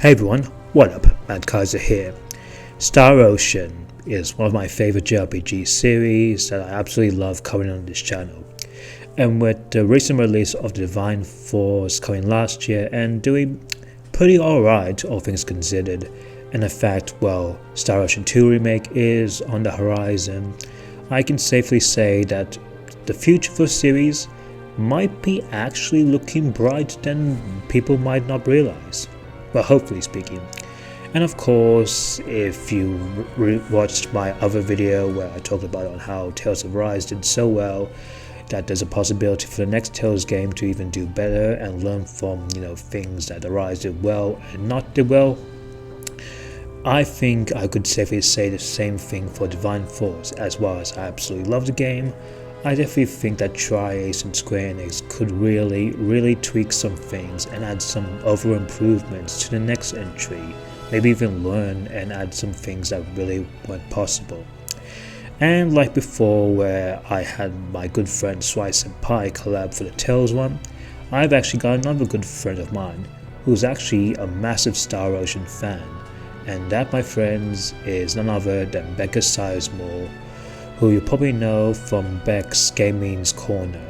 Hey everyone, what up? Kaiser here. Star Ocean is one of my favorite JRPG series that I absolutely love covering on this channel. And with the recent release of the Divine Force coming last year and doing pretty alright, all things considered, and in fact, Star Ocean 2 remake is on the horizon, I can safely say that the future for the series might be actually looking bright than people might not realize. Well, hopefully speaking. And of course, if you watched my other video where I talked about on how Tales of Arise did so well, that there's a possibility for the next Tales game to even do better and learn from, things that Arise did well and not did well. I think I could safely say the same thing for Divine Force. As well as I absolutely love the game, I definitely think that Tri-Ace and Square Enix could really tweak some things and add some other improvements to the next entry, maybe even learn and add some things that really weren't possible. And like before, where I had my good friend SweisSenpai collab for the Tales one, I've actually got another good friend of mine who's actually a massive Star Ocean fan, and that, my friends, is none other than Becca, who you probably know from Beck's Gaming's Corner.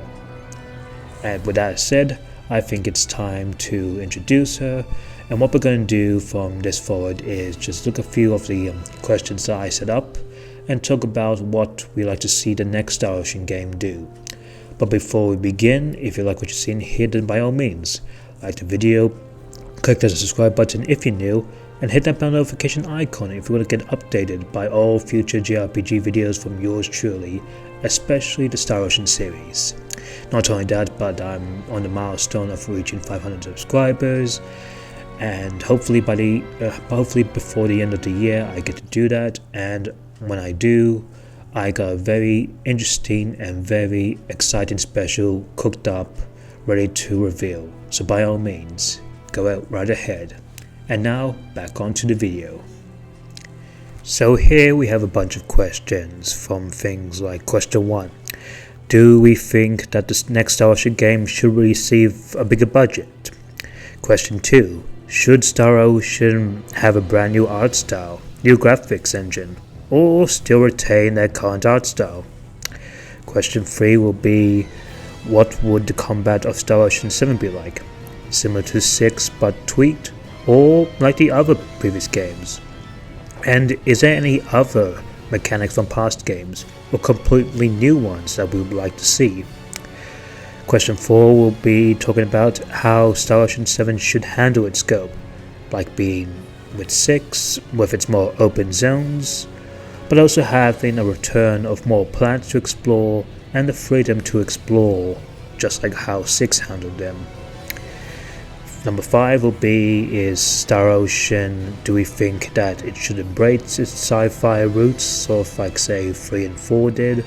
And with that said, I think it's time to introduce her, and what we're going to do from this forward is just look at a few of the questions that I set up and talk about what we like to see the next Star Ocean game do. But before we begin, if you like what you're seeing here, then by all means, like the video, click the subscribe button if you're new, and hit that bell notification icon if you want to get updated by all future JRPG videos from yours truly, especially the Star Ocean series. Not only that, but I'm on the milestone of reaching 500 subscribers, and hopefully before the end of the year I get to do that. And when I do, I got a very interesting and very exciting special cooked up, ready to reveal. So by all means, go out right ahead. And now, back onto the video. So here we have a bunch of questions from things like question 1. Do we think that the next Star Ocean game should receive a bigger budget? Question 2. Should Star Ocean have a brand new art style, new graphics engine, or still retain their current art style? Question 3 will be, what would the combat of Star Ocean 7 be like? Similar to 6 but tweaked? Or like the other previous games? And is there any other mechanics from past games or completely new ones that we would like to see? Question 4 will be talking about how Star Ocean 7 should handle its scope, like being with 6 with its more open zones, but also having a return of more planets to explore and the freedom to explore, just like how 6 handled them. Number 5 will be, is Star Ocean, do we think that it should embrace its sci-fi roots, sort of like say 3 and 4 did,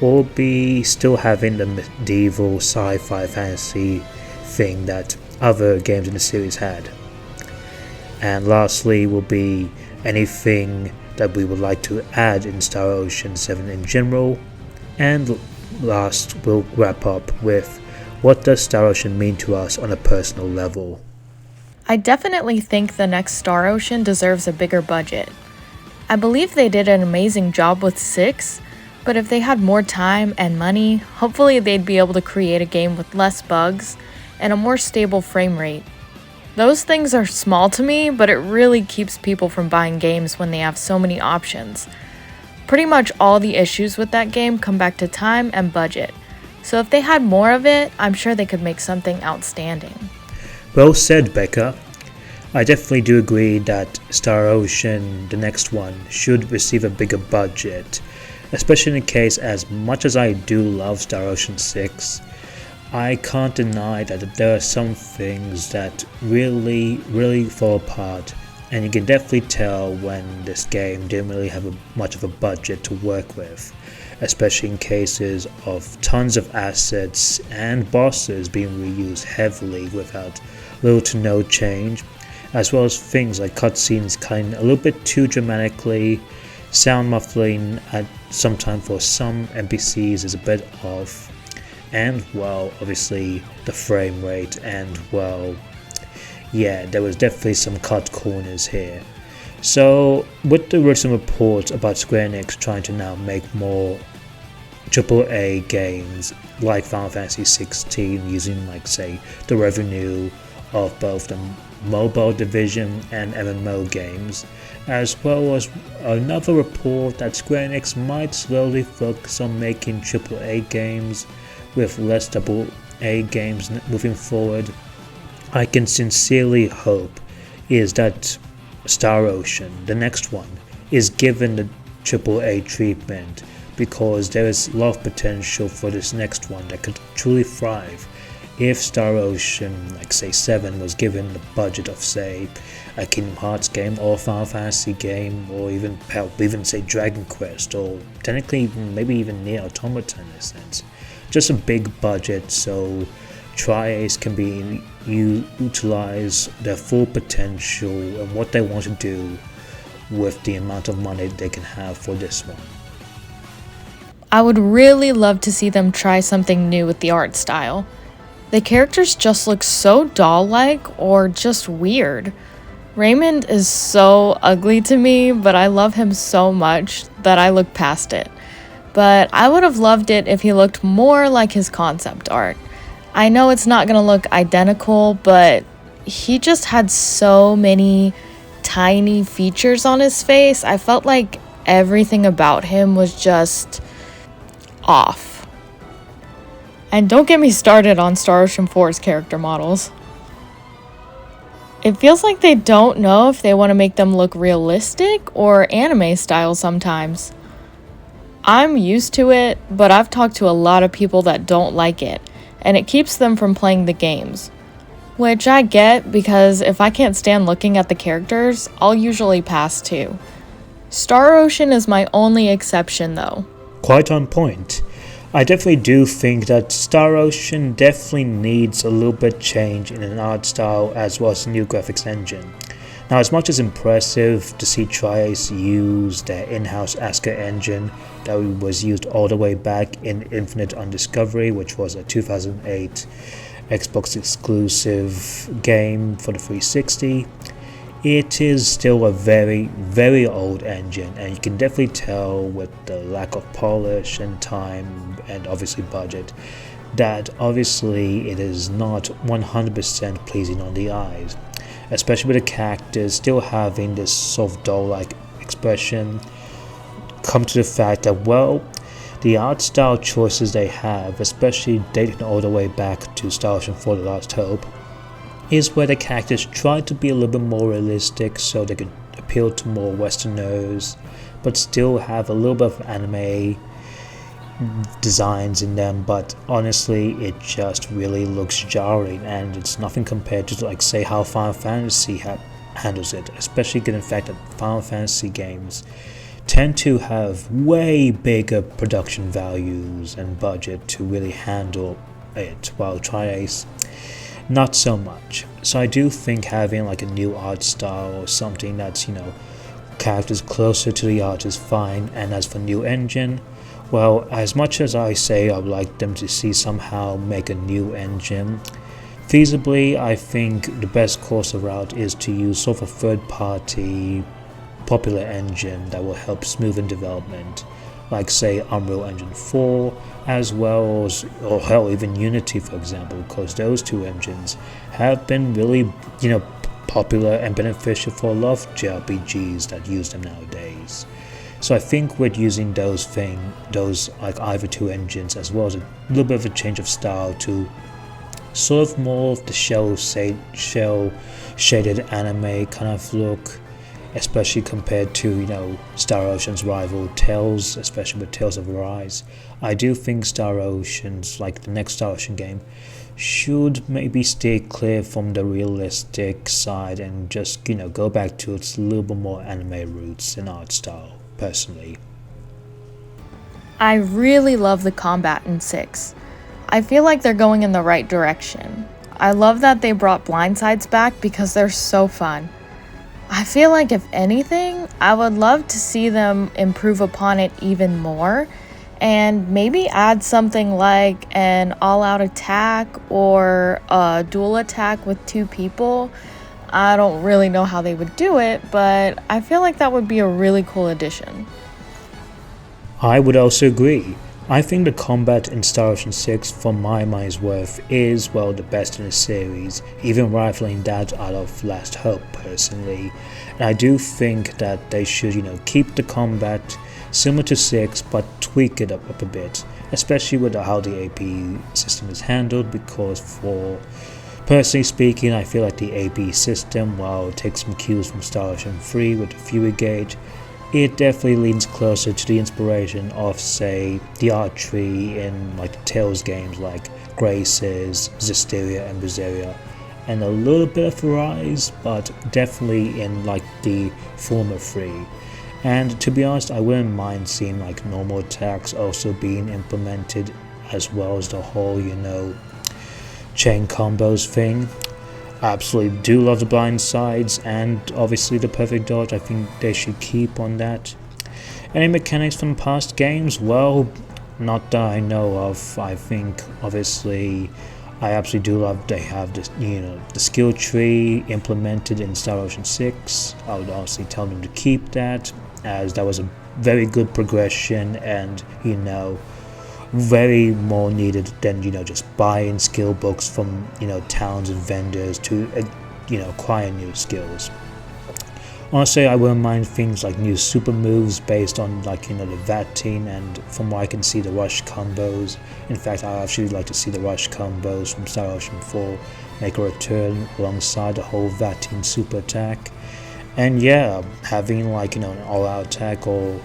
or be still having the medieval sci-fi fantasy thing that other games in the series had? And lastly will be anything that we would like to add in Star Ocean 7 in general. And last, we'll wrap up with, what does Star Ocean mean to us on a personal level? I definitely think the next Star Ocean deserves a bigger budget. I believe they did an amazing job with 6, but if they had more time and money, hopefully they'd be able to create a game with less bugs and a more stable frame rate. Those things are small to me, but it really keeps people from buying games when they have so many options. Pretty much all the issues with that game come back to time and budget. So if they had more of it, I'm sure they could make something outstanding. Well said, Becca. I definitely do agree that Star Ocean, the next one, should receive a bigger budget, especially in the case, as much as I do love Star Ocean 6, I can't deny that there are some things that really fall apart, and you can definitely tell when this game didn't really have much of a budget to work with, especially in cases of tons of assets and bosses being reused heavily without little to no change, as well as things like cutscenes cutting a little bit too dramatically, sound muffling at some time for some NPCs is a bit off, and obviously the frame rate and yeah, there was definitely some cut corners here. So, with the recent reports about Square Enix trying to now make more AAA games like Final Fantasy 16 using, like, say, the revenue of both the mobile division and MMO games, as well as another report that Square Enix might slowly focus on making AAA games with less AA games moving forward, I can sincerely hope is that Star Ocean, the next one, is given the AAA treatment, because there is a lot of potential for this next one that could truly thrive if Star Ocean, like say 7, was given the budget of say a Kingdom Hearts game or Final Fantasy game, or even say Dragon Quest, or technically maybe even Nier Automata in a sense. Just a big budget so Tri-Ace can be utilize their full potential and what they want to do with the amount of money they can have for this one. I would really love to see them try something new with the art style. The characters just look so doll-like or just weird. Raymond is so ugly to me, but I love him so much that I look past it. But I would have loved it if he looked more like his concept art. I know it's not gonna look identical, but he just had so many tiny features on his face. I felt like everything about him was just off. And don't get me started on Star Ocean 4's character models. It feels like they don't know if they want to make them look realistic or anime style sometimes. I'm used to it, but I've talked to a lot of people that don't like it, and it keeps them from playing the games. Which I get, because if I can't stand looking at the characters, I'll usually pass too. Star Ocean is my only exception though. Quite on point. I definitely do think that Star Ocean definitely needs a little bit change in an art style as well as a new graphics engine. Now, as much as impressive to see Tri-Ace use their in-house ASCII engine that was used all the way back in Infinite Undiscovery, which was a 2008 Xbox exclusive game for the 360, it is still a very, very old engine, and you can definitely tell with the lack of polish and time and obviously budget that obviously it is not 100% pleasing on the eyes, especially with the characters still having this sort of doll-like expression. Come to the fact that, well, the art style choices they have, especially dating all the way back to Star Ocean 4: The Last Hope, is where the characters try to be a little bit more realistic so they can appeal to more Westerners, but still have a little bit of anime designs in them. But honestly, it just really looks jarring, and it's nothing compared to, like, say, how Final Fantasy handles it, especially given the fact that Final Fantasy games tend to have way bigger production values and budget to really handle it, while Tri-Ace not so much. So I do think having like a new art style or something that's, characters closer to the art is fine. And as for new engine, well, as much as I say I'd like them to see somehow make a new engine, feasibly I think the best course of route is to use sort of a third party popular engine that will help smoothen development, like say Unreal Engine 4, as well as, or hell, even Unity, for example, because those two engines have been really, popular and beneficial for a lot of JRPGs that use them nowadays. So I think with using those like either two engines, as well as a little bit of a change of style to sort of more of the shell shaded anime kind of look, especially compared to, Star Ocean's rival Tales, especially with Tales of Arise. I do think Star Ocean's, like the next Star Ocean game, should maybe stay clear from the realistic side and just, go back to its little bit more anime roots in art style, personally. I really love the combat in 6. I feel like they're going in the right direction. I love that they brought blindsides back because they're so fun. I feel like if anything, I would love to see them improve upon it even more and maybe add something like an all-out attack or a dual attack with 2 people. I don't really know how they would do it, but I feel like that would be a really cool addition. I would also agree. I think the combat in Star Ocean 6, for my money's worth, is, well, the best in the series, even rivaling that out of Last Hope, personally. And I do think that they should, keep the combat similar to 6, but tweak it up a bit, especially with how the AP system is handled, because personally speaking, I feel like the AP system, while it takes some cues from Star Ocean 3 with the Fury Gauge, it definitely leans closer to the inspiration of, say, the art tree in like the Tales games like Graces, Zestiria and Berseria, and a little bit of Arise, but definitely in like the former three. And to be honest, I wouldn't mind seeing like normal attacks also being implemented, as well as the whole, chain combos thing. I absolutely do love the blind sides and obviously the perfect dodge. I think they should keep on that. Any mechanics from past games? Well, not that I know of. I think obviously I absolutely do love they have this, the skill tree implemented in Star Ocean 6. I would honestly tell them to keep that, as that was a very good progression and very more needed than just buying skill books from towns and vendors to acquire new skills. Honestly, I wouldn't mind things like new super moves based on the VAT team, and from what I can see, the rush combos. In fact, I actually like to see the rush combos from Star Ocean 4 make a return alongside the whole VAT team super attack. And yeah, having an all-out attack, or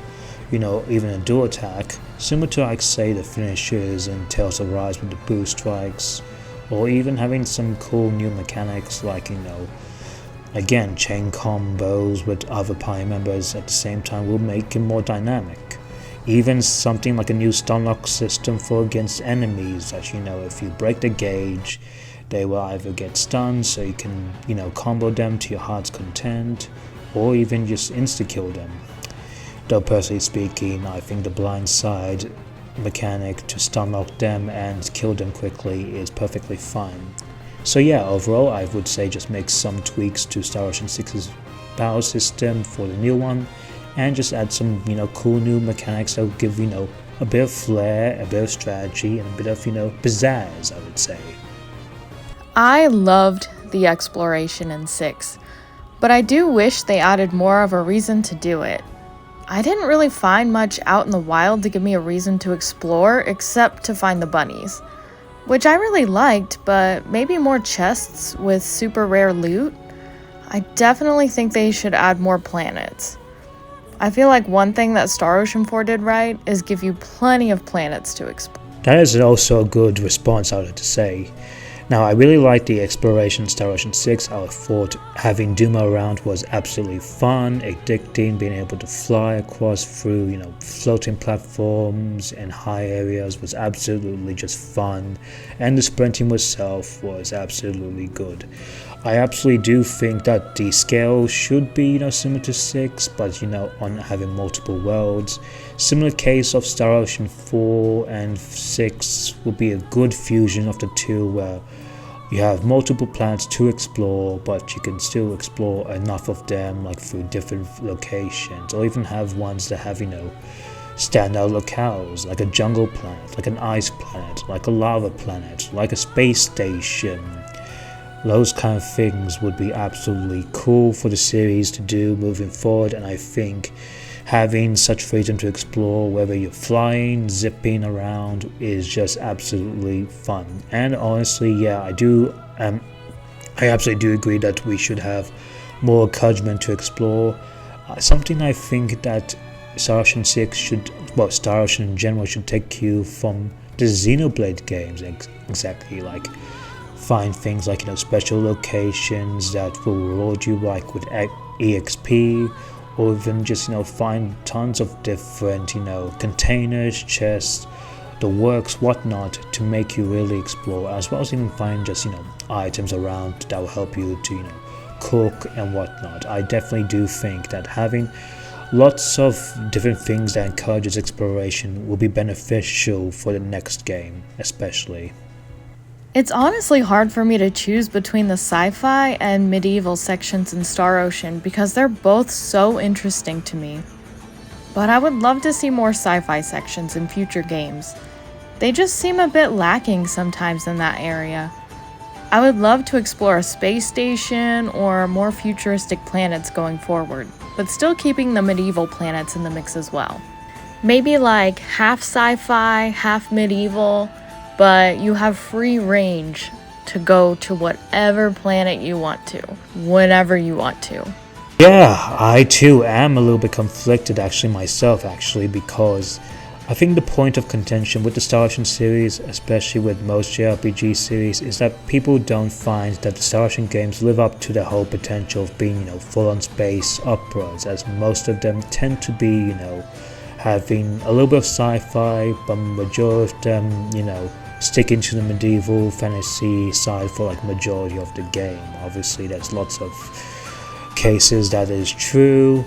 even a dual attack, similar to say the finishers in Tales of Rise with the boost strikes, or even having some cool new mechanics again, chain combos with other party members at the same time will make it more dynamic. Even something like a new stun lock system for against enemies that if you break the gauge, they will either get stunned, so you can combo them to your heart's content, or even just insta-kill them. Though personally speaking, I think the blind side mechanic to stun lock them and kill them quickly is perfectly fine. So yeah, overall I would say just make some tweaks to Star Ocean 6's battle system for the new one, and just add some cool new mechanics that will give a bit of flair, a bit of strategy, and a bit of pizzazz, I would say. I loved the exploration in 6, but I do wish they added more of a reason to do it. I didn't really find much out in the wild to give me a reason to explore except to find the bunnies, which I really liked, but maybe more chests with super rare loot. I definitely think they should add more planets. I feel like one thing that Star Ocean 4 did right is give you plenty of planets to explore. That is also a good response, I would have to say. Now, I really liked the exploration Star Ocean 6. I thought having Duma around was absolutely fun, addicting, being able to fly across through, floating platforms and high areas was absolutely just fun, and the sprinting itself was absolutely good. I absolutely do think that the scale should be, similar to 6, but, on having multiple worlds. Similar case of Star Ocean 4 and 6 will be a good fusion of the two, where you have multiple planets to explore, but you can still explore enough of them through different locations, or even have ones that have standout locales, like a jungle planet, like an ice planet, like a lava planet, like a space station. Those kind of things would be absolutely cool for the series to do moving forward, and I think having such freedom to explore, whether you're flying, zipping around, is just absolutely fun. And honestly, yeah, I absolutely do agree that we should have more encouragement to explore. Something I think that Star Ocean 6 Star Ocean in general should take cue from the Xenoblade games, exactly, find things like special locations that will reward you with EXP, or even just find tons of different containers, chests, the works, whatnot, to make you really explore, as well as even find just items around that will help you to cook and whatnot. I definitely do think that having lots of different things that encourages exploration will be beneficial for the next game, especially. It's honestly hard for me to choose between the sci-fi and medieval sections in Star Ocean because they're both so interesting to me. But I would love to see more sci-fi sections in future games. They just seem a bit lacking sometimes in that area. I would love to explore a space station or more futuristic planets going forward, but still keeping the medieval planets in the mix as well. Maybe like half sci-fi, half medieval, but you have free range to go to whatever planet you want to, whenever you want to. Yeah, I too am a little bit conflicted myself, because I think the point of contention with the Star Ocean series, especially with most JRPG series, is that people don't find that the Star Ocean games live up to their whole potential of being, full-on space operas, as most of them tend to be, having a little bit of sci-fi, but majority of them, sticking to the medieval fantasy side for like majority of the game. Obviously, there's lots of cases that is true,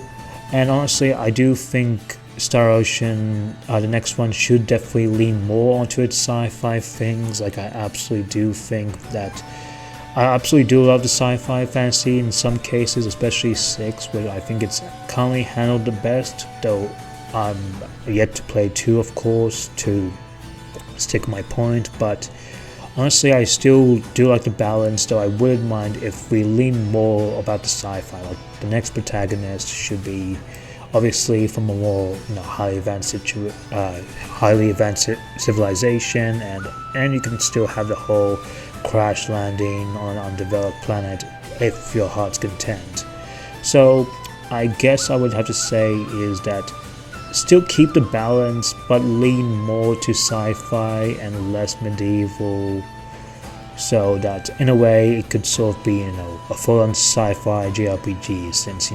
and honestly, I do think Star Ocean, the next one, should definitely lean more onto its sci-fi things. Like, I absolutely do love the sci-fi fantasy in some cases, especially SQEX, where I think it's currently handled the best, though I'm yet to play 2, of course, to stick my point. But honestly, I still do like the balance, though I wouldn't mind if we lean more about the sci-fi. Like, the next protagonist should be obviously from a more highly advanced civilization, and you can still have the whole crash landing on an undeveloped planet if your heart's content. So I guess I would have to say is that still keep the balance, but lean more to sci-fi and less medieval, so that in a way it could sort of be a full-on sci-fi JRPG, since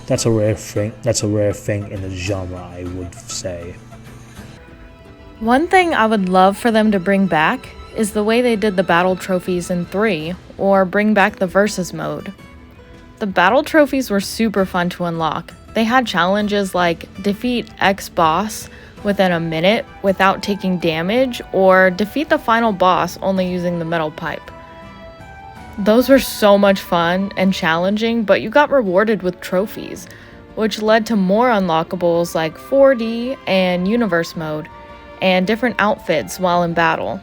that's a rare thing in the genre, I would say. One thing I would love for them to bring back is the way they did the battle trophies in 3, or bring back the versus mode. The battle trophies were super fun to unlock. They had challenges like defeat X boss within a minute without taking damage, or defeat the final boss only using the metal pipe. Those were so much fun and challenging, but you got rewarded with trophies, which led to more unlockables like 4D and universe mode, and different outfits while in battle.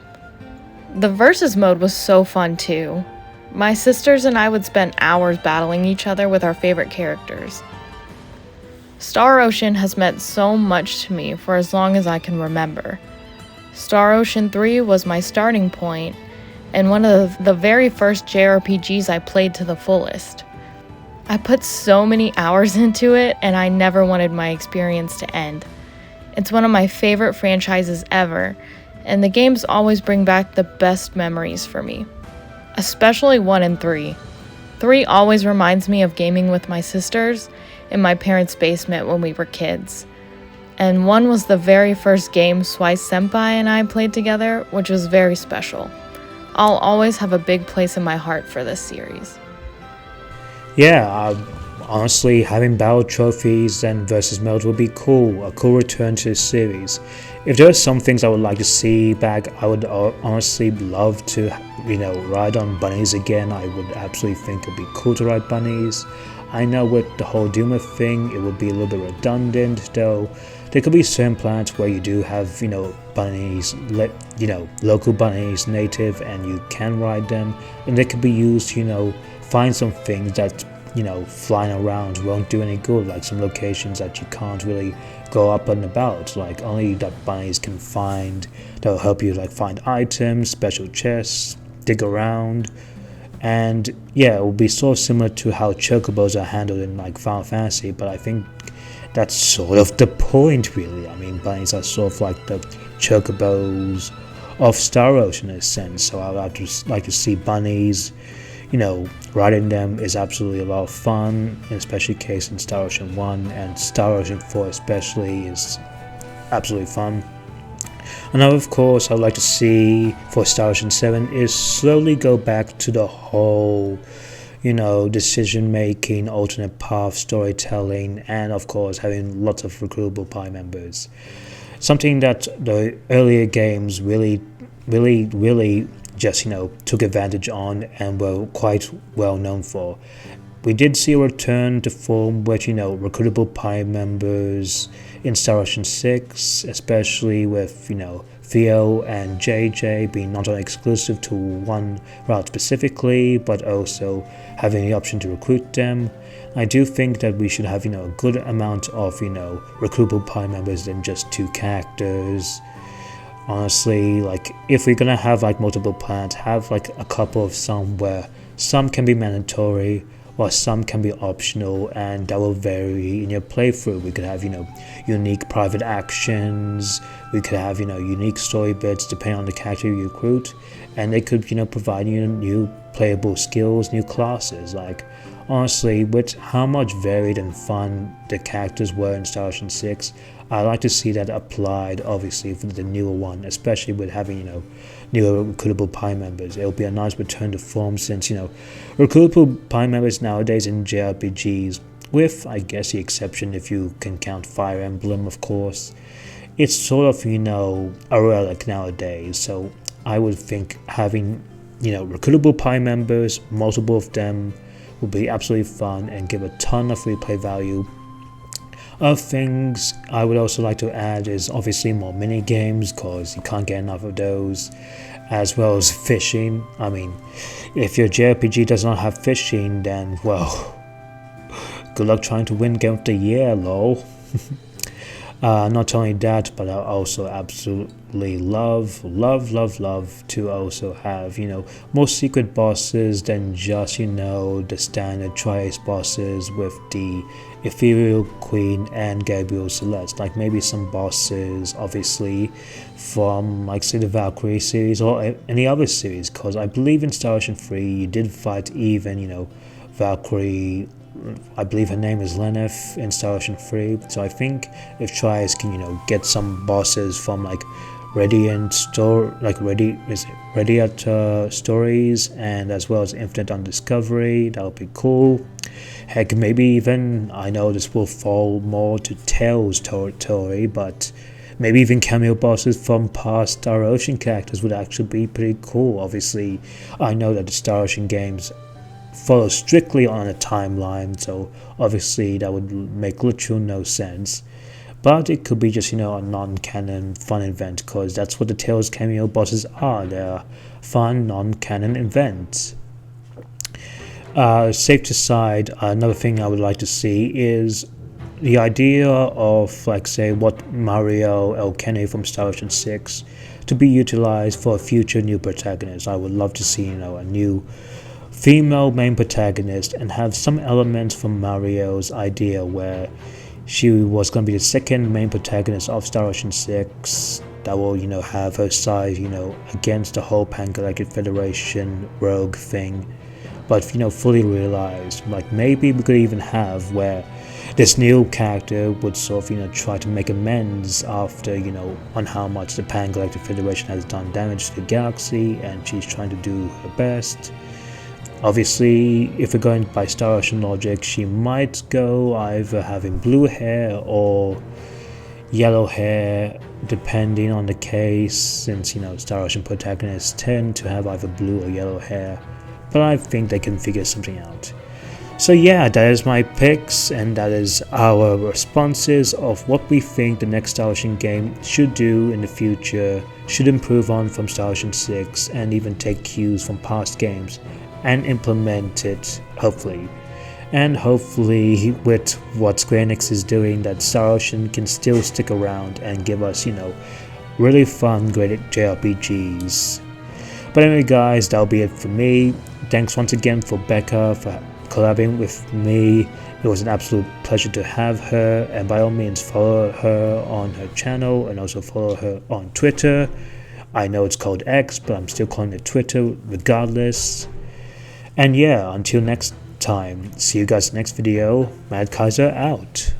The versus mode was so fun too. My sisters and I would spend hours battling each other with our favorite characters. Star Ocean has meant so much to me for as long as I can remember. Star Ocean 3 was my starting point, and one of the very first JRPGs I played to the fullest. I put so many hours into it, and I never wanted my experience to end. It's one of my favorite franchises ever, and the games always bring back the best memories for me. Especially 1 and 3. 3 always reminds me of gaming with my sisters in my parents' basement when we were kids. And 1 was the very first game SweisSenpai and I played together, which was very special. I'll always have a big place in my heart for this series. Yeah, honestly, having battle trophies and versus modes would be cool. A cool return to the series. If there are some things I would like to see back, I would honestly love to, ride on bunnies again. I would absolutely think it'd be cool to ride bunnies. I know with the whole Duma thing, it would be a little bit redundant, though. There could be certain planets where you do have, bunnies, local bunnies, native, and you can ride them, and they could be used to, find some things that, flying around won't do any good, like some locations that you can't really go up and about, like only that bunnies can find. They'll help you find items, special chests, dig around, and yeah, it will be sort of similar to how chocobos are handled in Final Fantasy, but I think that's sort of the point, really. I mean, bunnies are sort of like the chocobos of Star Ocean in a sense, so I would just like to see bunnies. Riding them is absolutely a lot of fun, especially case in Star Ocean 1, and Star Ocean 4 especially is absolutely fun. And now, of course, I'd like to see for Star Ocean 7 is slowly go back to the whole decision making, alternate path storytelling, and of course having lots of recruitable party members. Something that the earlier games really just took advantage on and were quite well known for. We did see a return to form with recruitable Pi members in Star Ocean 6, especially with Theo and JJ being not only exclusive to one route specifically, but also having the option to recruit them. I do think that we should have a good amount of recruitable Pi members than just 2 characters. Honestly, like if we're gonna have like multiple plans, have like a couple of some where some can be mandatory while some can be optional, and that will vary in your playthrough. We could have unique private actions, we could have unique story bits depending on the character you recruit, and they could provide you new playable skills, new classes. Like honestly, with how much varied and fun the characters were in Star Ocean 6, I like to see that applied obviously for the newer one, especially with having newer recruitable Pi members. It'll be a nice return to form, since recruitable Pi members nowadays in JRPGs, with I guess the exception if you can count Fire Emblem of course, it's sort of a relic nowadays. So I would think having recruitable Pi members, multiple of them, would be absolutely fun and give a ton of replay value. Other things I would also like to add is obviously more mini games, because you can't get enough of those, as well as fishing. I mean, if your JRPG does not have fishing, then well, good luck trying to win Game of the Year, lol. Not only that, but I also absolutely love to also have more secret bosses than just the standard Tri-Ace bosses with the Ethereal Queen and Gabriel Celeste. Like maybe some bosses obviously from like say the Valkyrie series or any other series, because I believe in Star Ocean 3 you did fight even Valkyrie. I believe her name is Leneth in Star Ocean 3. So I think if Tri-Ace can get some bosses from like Radiant Stories, and as well as Infinite Undiscovery, that would be cool. Heck, maybe even, I know this will fall more to Tales territory, but maybe even cameo bosses from past Star Ocean characters would actually be pretty cool. Obviously, I know that the Star Ocean games follow strictly on a timeline, so obviously that would make literally no sense. But it could be just a non-canon fun event, because that's what the Tales cameo bosses are. They're fun non-canon events. Safe to side, another thing I would like to see is the idea of like say what Mario El Kenny from Star Ocean 6 to be utilized for a future new protagonist. I would love to see a new female main protagonist, and have some elements from Mario's idea where she was going to be the second main protagonist of Star Ocean 6 that will have her side against the whole Pan-Galactic Federation rogue thing, but fully realized. Like maybe we could even have where this new character would sort of try to make amends after on how much the Pan-Galactic Federation has done damage to the galaxy, and she's trying to do her best. Obviously, if we're going by Star Ocean logic, she might go either having blue hair or yellow hair, depending on the case, since Star Ocean protagonists tend to have either blue or yellow hair, but I think they can figure something out. So yeah, that is my picks, and that is our responses of what we think the next Star Ocean game should do in the future, should improve on from Star Ocean 6, and even take cues from past games and implement it, hopefully. And hopefully with what Square Enix is doing, that Star Ocean can still stick around and give us, really fun, great JRPGs. But anyway guys, that'll be it for me. Thanks once again for Becca for collaborating with me. It was an absolute pleasure to have her, and by all means follow her on her channel and also follow her on Twitter. I know it's called X, but I'm still calling it Twitter regardless. And yeah, until next time, see you guys next video. Mad Kaiser out.